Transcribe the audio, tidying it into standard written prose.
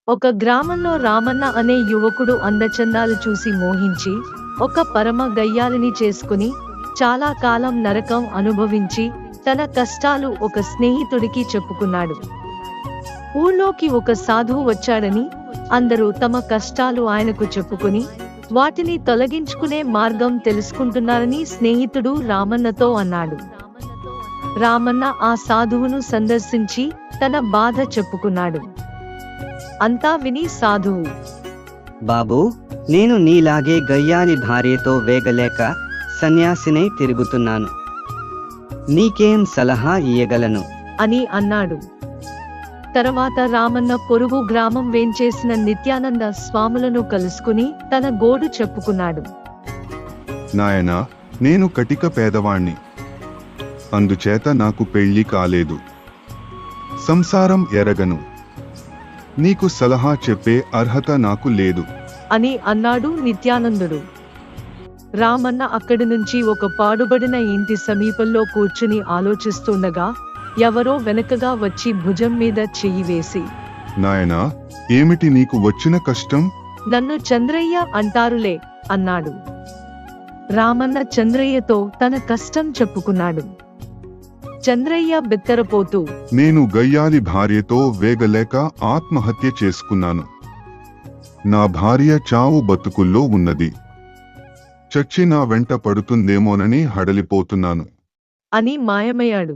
ఒక గ్రామంలో రామన్న అనే యువకుడు అందచందాలు చూసి మోహించి ఒక పరమ గయ్యాలిని చేసుకుని చాలా కాలం నరకం అనుభవించి తన కష్టాలు ఒక స్నేహితుడికి చెప్పుకున్నాడు. ఊళ్ళోకి ఒక సాధువు వచ్చాడని అందరూ తమ కష్టాలు ఆయనకు చెప్పుకుని వాటిని తొలగించుకునే మార్గం తెలుసుకుంటున్నారని స్నేహితుడు రామన్నతో అన్నాడు. రామన్న ఆ సాధువును సందర్శించి తన బాధ చెప్పుకున్నాడు. అంతా విని సాధువు, బాబూ, నేను నీలాగే గయ్యాలి భార్యతో వేగలేక సన్యాసినై తిరుగుతున్నాను. నీకేం సలహా ఇయ్యగలను అని అన్నాడు. తర్వాత రామన్న పొరుగు గ్రామం వేంచేసిన నిత్యానంద స్వాములను కలుసుకుని తన గోడు చెప్పుకున్నాడు. నాయనా, నేను కటిక పేదవాణ్ణి. అందుచేత నాకు పెళ్లి కాలేదు. సంసారం ఎరగను. నీకు సలహా చెప్పే అర్హత నాకు లేదు అని అన్నాడు నిత్యానందుడు. రామన్న అక్కడి నుంచి ఒక పాడుబడిన ఇంటి సమీపంలో కూర్చుని ఆలోచిస్తుండగా ఎవరో వెనకగా వచ్చి భుజం మీద చెయ్యి వేసి, నాయనా, ఏమిటి నీకు వచ్చిన కష్టం? నన్ను చంద్రయ్య అంటారులే అన్నాడు. రామన్న చంద్రయ్యతో తన కష్టం చెప్పుకున్నాడు. చంద్రయ్య బిత్తరపోతూ, నేను గయ్యాలి భార్యతో వేగలేక ఆత్మహత్య చేసుకున్నాను. నా భార్య చావు బతుకుల్లో ఉన్నది. చచ్చి నా వెంట పడుతుందేమోనని హడలిపోతున్నాను అని మాయమయ్యాడు.